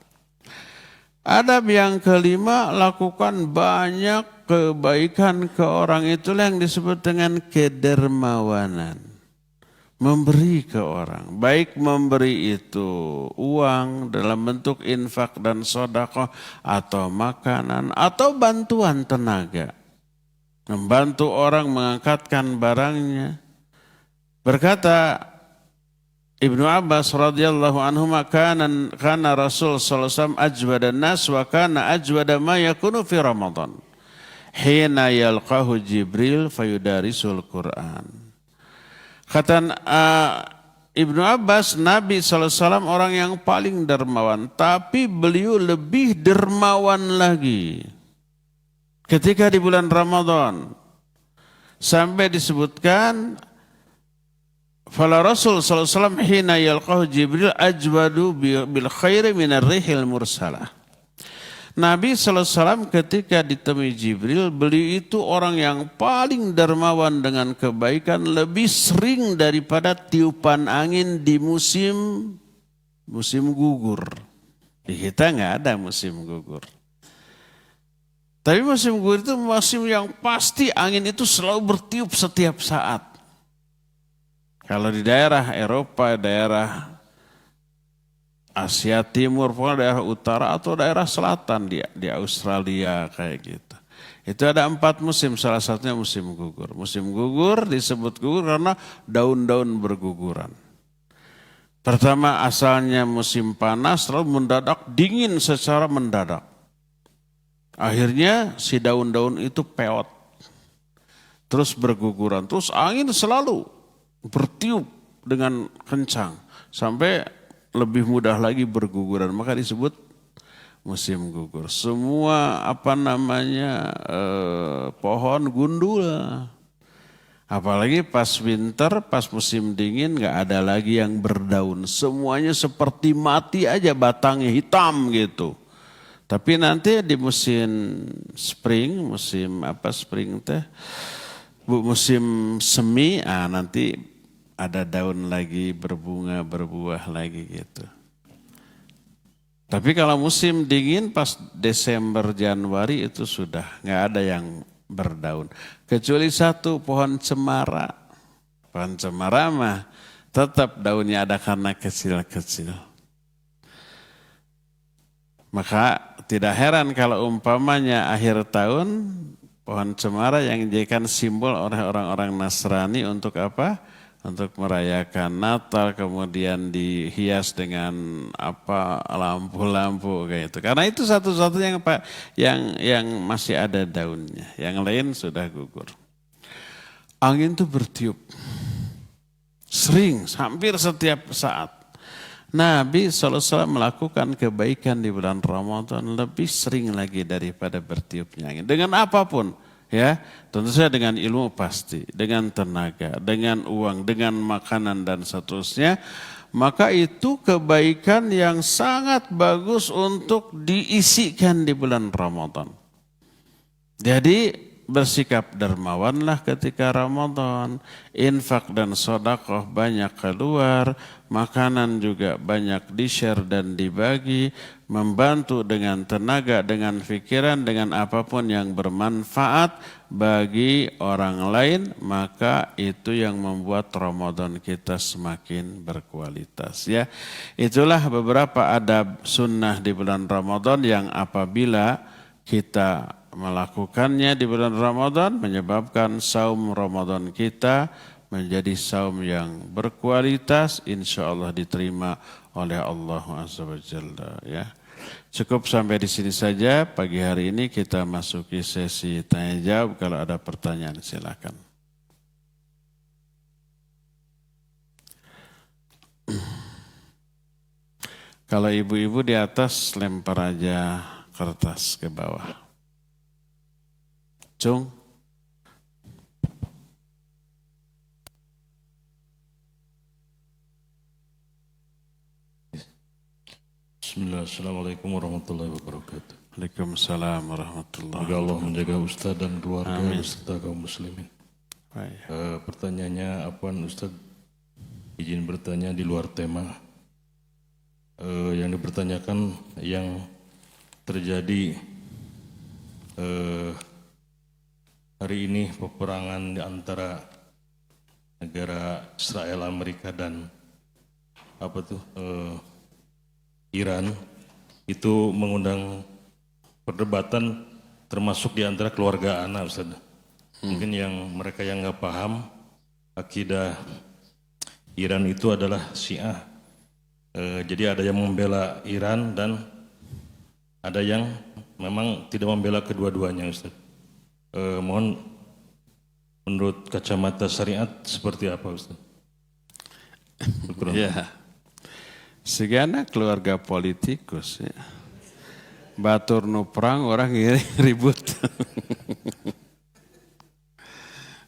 Adab yang kelima, lakukan banyak kebaikan ke orang, itulah yang disebut dengan kedermawanan. Memberi ke orang, baik memberi itu uang dalam bentuk infak dan sedekah atau makanan atau bantuan tenaga. Membantu orang mengangkatkan barangnya. Berkata Ibnu Abbas radhiyallahu anhu, kana Rasul sallallahu alaihi wasallam ajwadan nas wa kana ajwada ma yakunu fi Ramadan. Hina yalqahu Jibril fayudarisul Qur'an. Kata Ibnu Abbas, Nabi SAW orang yang paling dermawan, tapi beliau lebih dermawan lagi ketika di bulan Ramadan. Sampai disebutkan, fala Rasul SAW hina yalqahu Jibril ajwadu bil khairi minar rihil mursalah. Nabi SAW ketika ditemui Jibril, beliau itu orang yang paling dermawan dengan kebaikan, lebih sering daripada tiupan angin di musim gugur. Di kita nggak ada musim gugur. Tapi musim gugur itu musim yang pasti angin itu selalu bertiup setiap saat. Kalau di daerah Eropa, daerah Asia Timur, pokoknya daerah utara atau daerah selatan di Australia kayak gitu. Itu ada 4 musim, salah satunya musim gugur. Musim gugur disebut gugur karena daun-daun berguguran. Pertama asalnya musim panas, lalu mendadak dingin secara mendadak. Akhirnya si daun-daun itu peot, terus berguguran. Terus angin selalu bertiup dengan kencang, sampai lebih mudah lagi berguguran. Maka disebut musim gugur. Semua pohon gundul. Apalagi pas winter, pas musim dingin gak ada lagi yang berdaun. Semuanya seperti mati aja, batangnya hitam gitu. Tapi nanti di musim spring, musim semi, nanti ada daun lagi, berbunga, berbuah lagi gitu. Tapi kalau musim dingin pas Desember, Januari itu sudah gak ada yang berdaun. Kecuali satu, pohon cemara. Pohon cemara mah tetap daunnya ada karena kecil-kecil. Maka tidak heran kalau umpamanya akhir tahun pohon cemara yang dijadikan simbol oleh orang-orang Nasrani untuk apa? Untuk merayakan Natal, kemudian dihias dengan lampu-lampu kayak itu. Karena itu satu-satunya yang masih ada daunnya, yang lain sudah gugur. Angin itu bertiup, sering, hampir setiap saat. Nabi SAW melakukan kebaikan di bulan Ramadan lebih sering lagi daripada bertiupnya angin. Dengan apapun, ya, tentu saja dengan ilmu pasti, dengan tenaga, dengan uang, dengan makanan dan seterusnya. Maka itu kebaikan yang sangat bagus untuk diisikan di bulan Ramadan. Jadi bersikap dermawanlah ketika Ramadan, infak dan sedekah banyak keluar, makanan juga banyak di-share dan dibagi, membantu dengan tenaga, dengan pikiran, dengan apapun yang bermanfaat bagi orang lain, maka itu yang membuat Ramadan kita semakin berkualitas. Ya, itulah beberapa adab sunnah di bulan Ramadan yang apabila kita melakukannya di bulan Ramadan menyebabkan saum Ramadan kita menjadi saum yang berkualitas, insya Allah diterima oleh Allah Azza wa Jalla. Ya. Cukup sampai di sini saja pagi hari ini, kita masuki sesi tanya jawab. Kalau ada pertanyaan silakan. Kalau ibu-ibu di atas lempar aja kertas ke bawah. Cung. Bismillah, Assalamualaikum warahmatullahi wabarakatuh. Waalaikumsalam warahmatullahi Semoga Allah menjaga Ustaz dan keluarga beserta kaum muslimin. Baik. Pertanyaannya, apaan Ustaz? Izin bertanya di luar tema. Yang dipertanyakan yang terjadi hari ini peperangan di antara negara Israel, Amerika dan Iran itu mengundang perdebatan termasuk di antara keluarga anak, Ustaz. Mungkin mereka yang nggak paham akidah Iran itu adalah Syiah. Jadi ada yang membela Iran dan ada yang memang tidak membela kedua-duanya, Ustaz. Mohon menurut kacamata syariat seperti apa, Ustaz? Ya. Segala keluarga politikus ya. Batur nu perang orang ribut.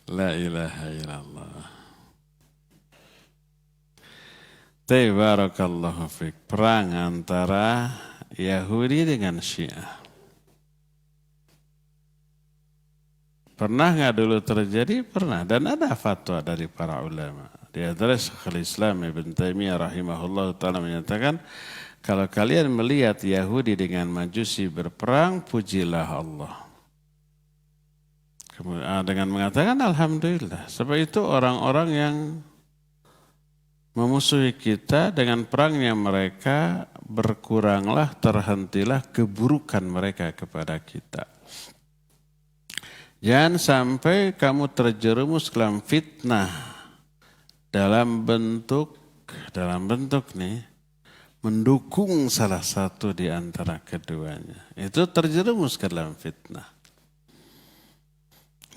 La ilaha illallah. Tabarakallahu fiik. Perang antara Yahudi dengan Syiah. Pernah nggak dulu terjadi? Pernah. Dan ada fatwa dari para ulama. Di antara Syekhul Islam Ibn Taimiyah rahimahullah ta'ala menyatakan, kalau kalian melihat Yahudi dengan Majusi berperang, pujilah Allah. Kemudian dengan mengatakan alhamdulillah. Sebab itu orang-orang yang memusuhi kita, dengan perangnya mereka berkuranglah, terhentilah keburukan mereka kepada kita. Jangan sampai kamu terjerumus dalam fitnah dalam bentuk nih mendukung salah satu di antara keduanya. Itu terjerumus ke dalam fitnah.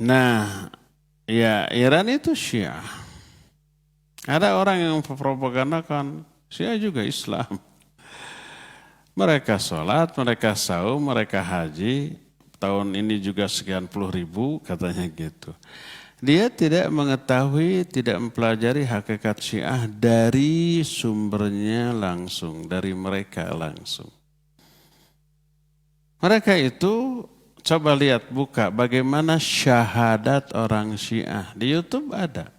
Nah, ya Iran itu Syiah. Ada orang yang mempropagandakan Syiah juga Islam. Mereka sholat, mereka saum, mereka haji. Tahun ini juga sekian puluh ribu katanya gitu. Dia tidak mengetahui, tidak mempelajari hakikat Syiah dari sumbernya langsung, dari mereka langsung. Mereka itu coba lihat, buka bagaimana syahadat orang Syiah. Di YouTube ada.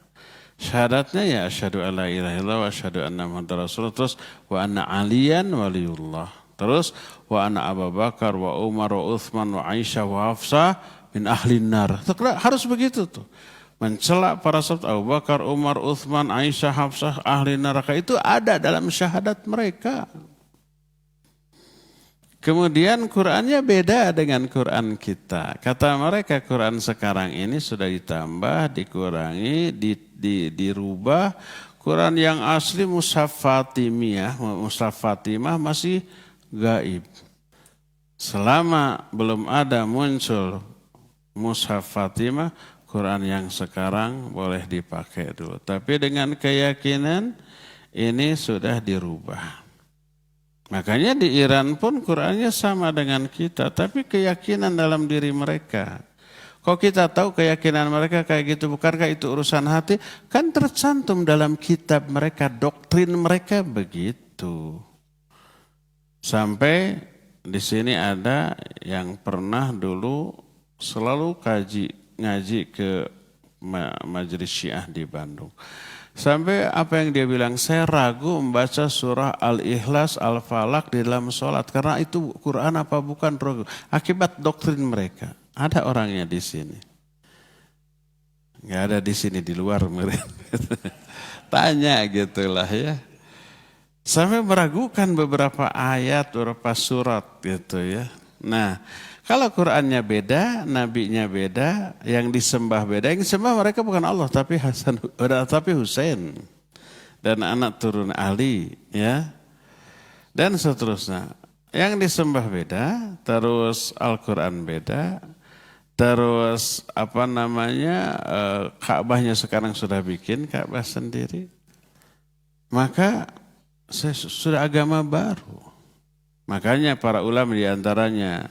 Syahadatnya ya asyhadu alla ilaha illallah wa asyhadu anna muhammadar rasulullah, terus wa anna aliyan waliyullah. Terus wa anna Abu Bakar wa Umar wa Utsman wa Aisyah wa Hafsah min ahlin nar. Harus begitu tuh. Mencela para sahabat Abu Bakar, Umar, Utsman, Aisyah, Hafsah, ahli neraka itu ada dalam syahadat mereka. Kemudian Qurannya beda dengan Quran kita. Kata mereka Quran sekarang ini sudah ditambah, dikurangi, dirubah. Quran yang asli Mushaf Fatimah masih gaib. Selama belum ada muncul Mushaf Fatimah, Quran yang sekarang boleh dipakai dulu. Tapi dengan keyakinan ini sudah dirubah. Makanya di Iran pun Qurannya sama dengan kita, tapi keyakinan dalam diri mereka. Kalau kita tahu keyakinan mereka kayak gitu, bukankah itu urusan hati? Kan tercantum dalam kitab mereka, doktrin mereka begitu. Sampai di sini ada yang pernah dulu selalu ngaji ke majelis Syiah di Bandung. Sampai apa yang dia bilang, saya ragu membaca surah Al-Ikhlas, Al-Falaq di dalam sholat. Karena itu Quran apa bukan, ragu. Akibat doktrin mereka. Ada orangnya di sini. Nggak ada di sini, di luar. Tanya gitulah ya. Sampai meragukan beberapa ayat, beberapa surat gitu ya. Nah, kalau Qurannya beda, nabinya beda, yang disembah beda. Yang disembah mereka bukan Allah, tapi Husain dan anak turun Ali, ya, dan seterusnya. Yang disembah beda, terus Al-Quran beda, terus Ka'bahnya sekarang sudah bikin Ka'bah sendiri. Maka sudah agama baru. Makanya para ulama diantaranya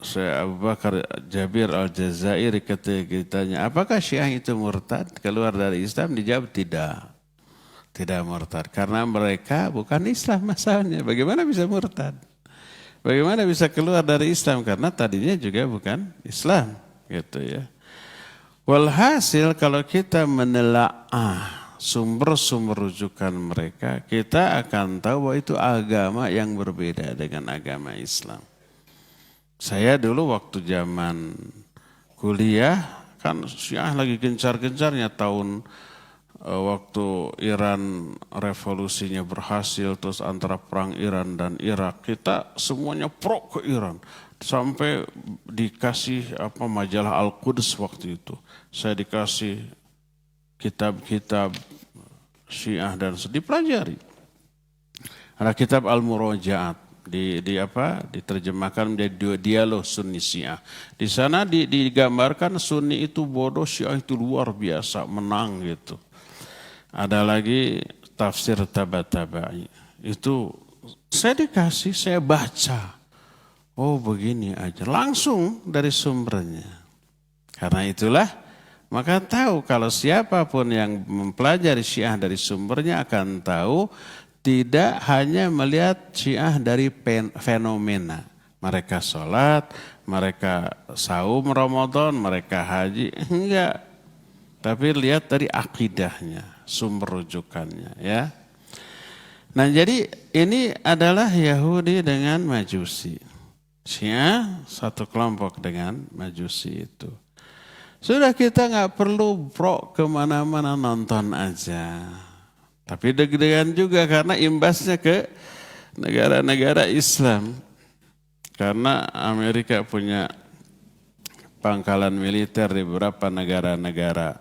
Syekh Abu Bakar Jabir Al-Jazairi ketika ditanya, apakah Syiah itu murtad keluar dari Islam? Dijawab tidak murtad, karena mereka bukan Islam masalahnya. Bagaimana bisa murtad? Bagaimana bisa keluar dari Islam? Karena tadinya juga bukan Islam, gitu ya. Walhasil kalau kita menelaah sumber-sumber rujukan mereka, kita akan tahu bahwa itu agama yang berbeda dengan agama Islam. Saya dulu waktu zaman kuliah, kan Syiah lagi gencar-gencarnya tahun waktu Iran revolusinya berhasil, terus antara perang Iran dan Irak, kita semuanya pro ke Iran. Sampai dikasih majalah Al-Quds waktu itu. Saya dikasih kitab-kitab Syiah dan dipelajari. Ada kitab Al-Murajaat diterjemahkan menjadi dialog Sunni Syiah. Di sana digambarkan Sunni itu bodoh, Syiah itu luar biasa, menang gitu. Ada lagi tafsir Tabatabai. Itu saya baca. Oh begini aja, langsung dari sumbernya. Karena itulah maka tahu kalau siapapun yang mempelajari Syiah dari sumbernya akan tahu tidak hanya melihat Syiah dari fenomena. Mereka sholat, mereka saum Ramadan, mereka haji, enggak. Tapi lihat dari akidahnya, sumber rujukannya, ya. Nah, jadi ini adalah Yahudi dengan Majusi. Syiah satu kelompok dengan Majusi itu. Sudah kita nggak perlu pro kemana-mana, nonton aja. Tapi deg-degan juga karena imbasnya ke negara-negara Islam. Karena Amerika punya pangkalan militer di beberapa negara-negara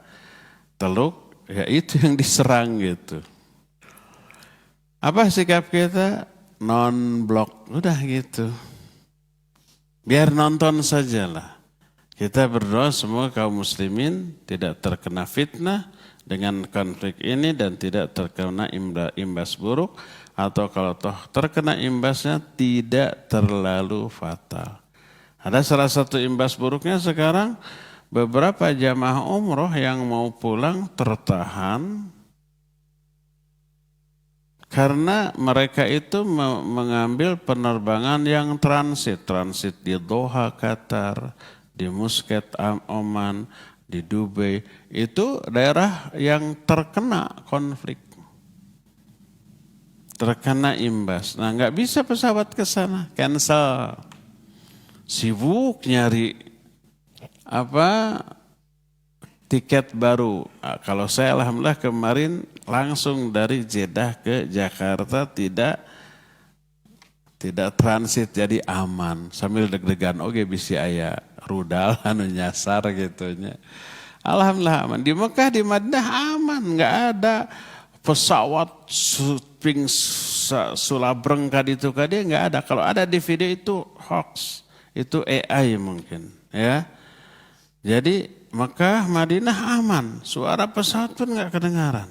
Teluk, ya itu yang diserang gitu. Apa sikap kita? Non-blok, udah gitu. Biar nonton sajalah. Kita berdoa semoga kaum muslimin tidak terkena fitnah dengan konflik ini dan tidak terkena imbas buruk, atau kalau toh terkena imbasnya tidak terlalu fatal. Ada salah satu imbas buruknya sekarang, beberapa jamaah umroh yang mau pulang tertahan karena mereka itu mengambil penerbangan yang transit di Doha, Qatar, di Muscat, Oman, di Dubai. Itu daerah yang terkena konflik, terkena imbas. Nah, nggak bisa pesawat ke sana, cancel. Sibuk nyari tiket baru. Kalau saya alhamdulillah kemarin langsung dari Jeddah ke Jakarta, tidak transit, jadi aman. Sambil deg-degan oke bisa aya rudal anu nyasar gitunya. Alhamdulillah aman. Di Mekah, di Madinah aman, nggak ada pesawat ping sulabreng kaditu kadi, nggak ada. Kalau ada di video itu hoax, itu AI mungkin, ya. Jadi Mekah, Madinah aman, suara pesawat pun nggak kedengaran.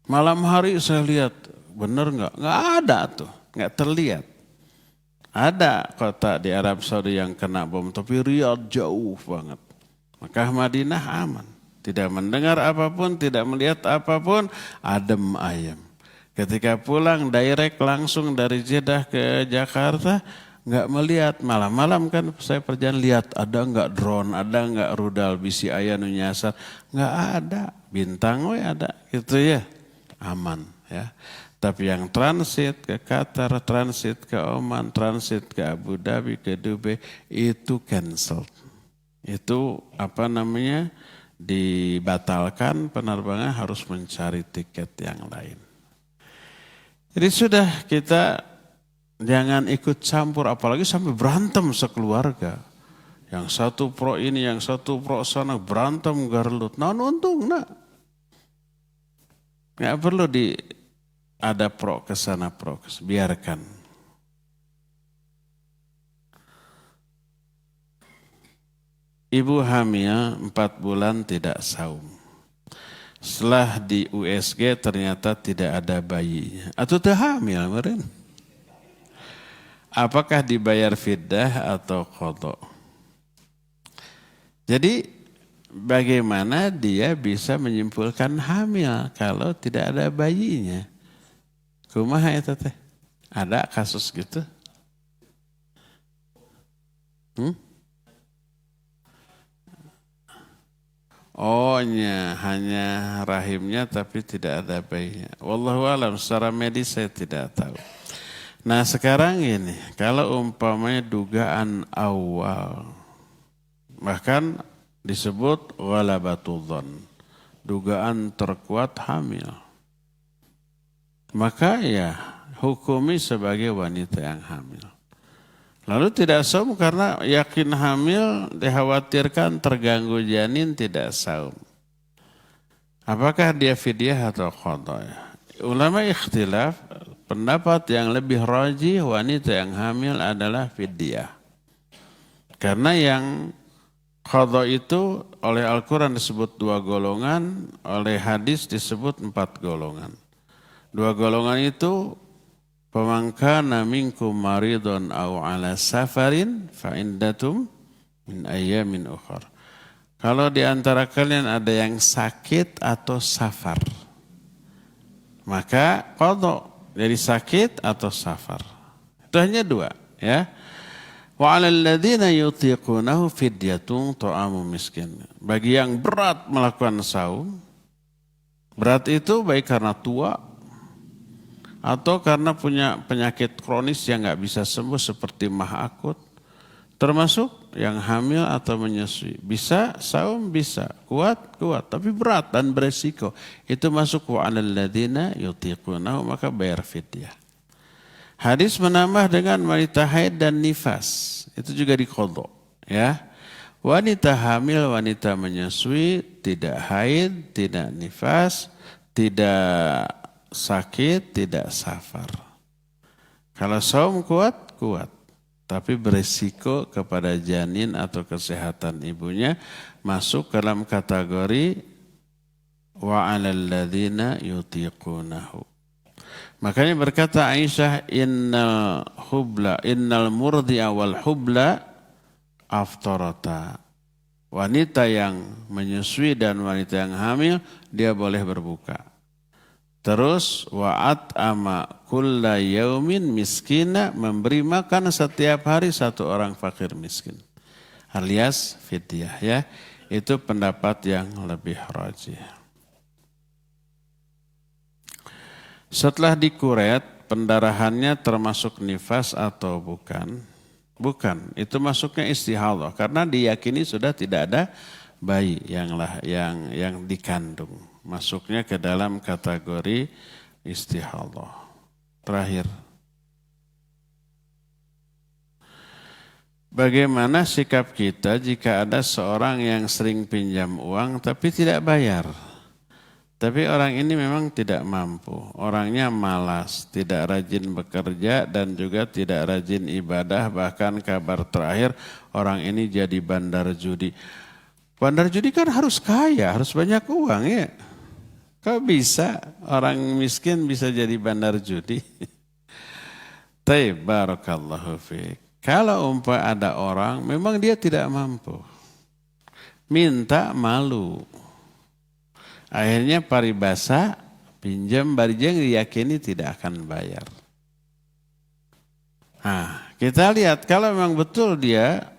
Malam hari saya lihat, bener nggak? Nggak ada tuh, nggak terlihat. Ada kota di Arab Saudi yang kena bom, tapi Riyadh jauh banget. Mekah, Madinah aman, tidak mendengar apapun, tidak melihat apapun, adem ayem. Ketika pulang direct langsung dari Jeddah ke Jakarta, nggak melihat, malam-malam kan saya perjalanan lihat ada nggak drone, ada nggak rudal bisi aya nu nyasar, nggak ada, bintang we ada, gitu ya, aman ya. Tapi yang transit ke Qatar, transit ke Oman, transit ke Abu Dhabi, ke Dubai itu cancel, itu dibatalkan penerbangan, harus mencari tiket yang lain. Jadi sudah, kita jangan ikut campur, apalagi sampai berantem sekeluarga. Yang satu pro ini, yang satu pro sana, berantem garlut. Nah untung, nggak perlu ada pro ke sana, pro ke sana. Biarkan. Ibu hamil 4 bulan tidak saum. Setelah di USG ternyata tidak ada bayinya. Atau hamil kemarin. Apakah dibayar fidyah atau qadha? Jadi bagaimana dia bisa menyimpulkan hamil kalau tidak ada bayinya? Kumaha eta teh? Ada kasus gitu? Oh hanya rahimnya tapi tidak ada bayinya. Wallahu alam, secara medis saya tidak tahu. Nah sekarang ini, kalau umpamanya dugaan awal, bahkan disebut ghalabatul dzan, dugaan terkuat hamil, maka ya hukumi sebagai wanita yang hamil. Lalu tidak saum karena yakin hamil, dikhawatirkan terganggu janin, tidak saum. Apakah dia fidyah atau qadha? Ulama ikhtilaf, pendapat yang lebih rajih wanita yang hamil adalah fidyah. Karena yang qadha itu oleh Al-Quran disebut 2 golongan, oleh hadis disebut 4 golongan. 2 golongan itu, faman kana minkum maridun aw ala safarin fa iddatum min ayyamin ukhar. Kalau di antara kalian ada yang sakit atau safar, maka qadha, jadi sakit atau safar. Itu hanya 2 ya. Wa 'alal ladzina yutiqunahu fidyatun ta'amu miskin. Bagi yang berat melakukan saum, berat itu baik karena tua atau karena punya penyakit kronis yang nggak bisa sembuh seperti mah akut, termasuk yang hamil atau menyusui. Bisa saum, bisa kuat, tapi berat dan beresiko. Itu masuk wa 'alal ladzina yutiqunahu, maka bayar fidyah. Hadis menambah dengan wanita haid dan nifas, itu juga diqadha ya. Wanita hamil, wanita menyusui, tidak haid, tidak nifas, tidak sakit, tidak safar. Kalau saum kuat, kuat. Tapi berisiko kepada janin atau kesehatan ibunya masuk dalam kategori wa 'alal ladzina yutiqunahu. Makanya berkata Aisyah, innal murdi'a wal hubla aftarata. Wanita yang menyusui dan wanita yang hamil dia boleh berbuka. Terus wa'at ama kulla yaumin miskina, memberi makan setiap hari satu orang fakir miskin. Alias fidyah ya. Itu pendapat yang lebih rajih. Setelah dikuret, pendarahannya termasuk nifas atau bukan? Bukan, itu masuknya istihadhah karena diyakini sudah tidak ada bayi yang dikandung. Masuknya ke dalam kategori istihadhah. Terakhir. Bagaimana sikap kita jika ada seorang yang sering pinjam uang tapi tidak bayar? Tapi orang ini memang tidak mampu, orangnya malas, tidak rajin bekerja dan juga tidak rajin ibadah, bahkan kabar terakhir orang ini jadi bandar judi. Bandar judi kan harus kaya, harus banyak uang ya. Kok bisa orang miskin bisa jadi bandar judi? Taib, barakallahu fiik. Kalau ada orang memang dia tidak mampu, minta malu. Akhirnya paribasa, pinjam barijeng diyakini tidak akan bayar. Nah, kita lihat kalau memang betul dia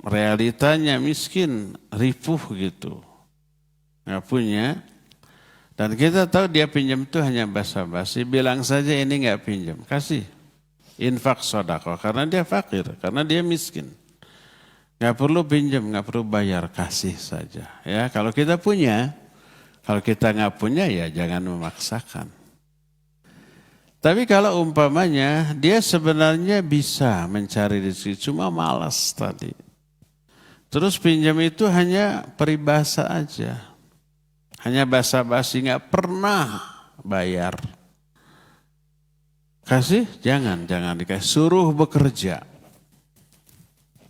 realitanya miskin, ripuh gitu, nggak punya. Dan kita tahu dia pinjam itu hanya basa-basi, bilang saja ini nggak pinjam, kasih. Infak sedekah karena dia fakir, karena dia miskin. Nggak perlu pinjam, nggak perlu bayar, kasih saja. Ya, kalau kita punya. Kalau kita nggak punya ya jangan memaksakan. Tapi kalau umpamanya dia sebenarnya bisa mencari rezeki cuma malas tadi. Terus pinjam itu hanya peribahasa aja. Hanya basa-basi nggak pernah bayar. Kasih jangan dikasih, suruh bekerja.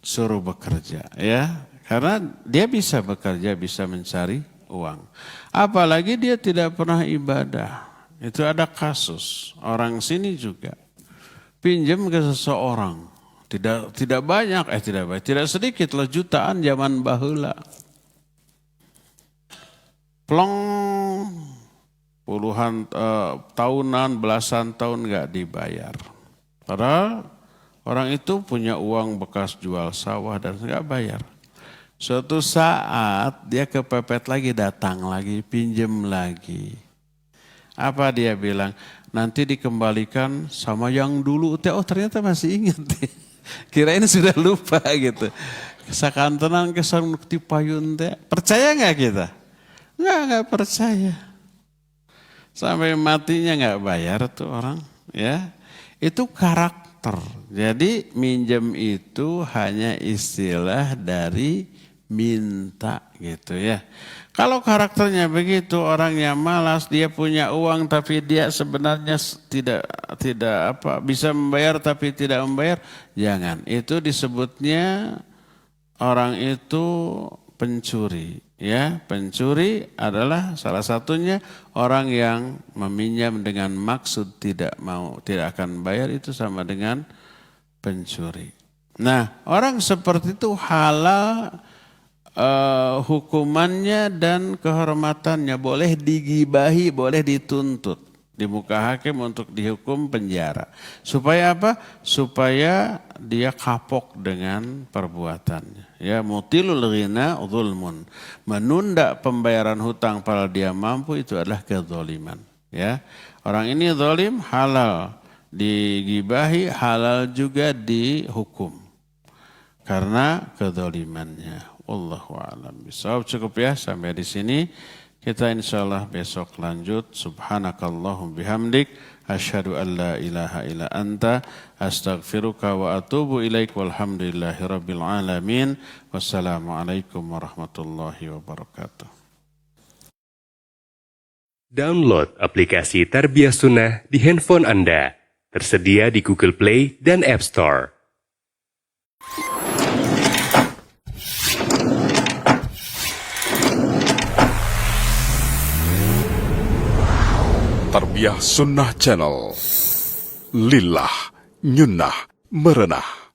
Suruh bekerja ya. Karena dia bisa bekerja, bisa mencari uang. Apalagi dia tidak pernah ibadah. Itu ada kasus. Orang sini juga pinjam ke seseorang. Tidak banyak, tidak sedikit loh, jutaan zaman baheula. Plong puluhan tahunan, belasan tahun nggak dibayar. Padahal orang itu punya uang bekas jual sawah dan nggak bayar. Suatu saat dia kepepet lagi, datang lagi, pinjam lagi. Apa dia bilang? Nanti dikembalikan sama yang dulu. Oh ternyata masih ingat. Kirain sudah lupa gitu. Sakantenan kesan ukti payun teh. Percaya nggak kita? Nggak percaya. Sampai matinya nggak bayar tuh orang. Ya, itu karakter. Jadi minjem itu hanya istilah dari minta gitu ya. Kalau karakternya begitu, orangnya malas, dia punya uang tapi dia sebenarnya tidak bisa membayar tapi tidak membayar, jangan. Itu disebutnya orang itu pencuri ya. Pencuri adalah salah satunya orang yang meminjam dengan maksud tidak akan bayar, itu sama dengan pencuri. Nah, orang seperti itu halal hukumannya dan kehormatannya, boleh digibahi, boleh dituntut di muka hakim untuk dihukum penjara. Supaya apa? Supaya dia kapok dengan perbuatannya. Ya, mutilul ghina zulmun. Menunda pembayaran hutang padahal dia mampu, itu adalah kezaliman. Ya, orang ini zalim, halal digibahi, halal juga dihukum karena kezalimannya. Wallahu a'lam bishawab. Cukup ya sampai di sini. Kita insyaallah besok lanjut. Subhanakallahum bihamdik asyhadu an la ilaha illa anta astaghfiruka wa atubu ilaik walhamdulillahi rabbil alamin. Wassalamualaikum warahmatullahi wabarakatuh. Download aplikasi Tarbiyah Sunnah di handphone Anda. Tersedia di Google Play dan App Store. Tarbiyah Sunnah Channel. Lillah Nyunnah Merenah.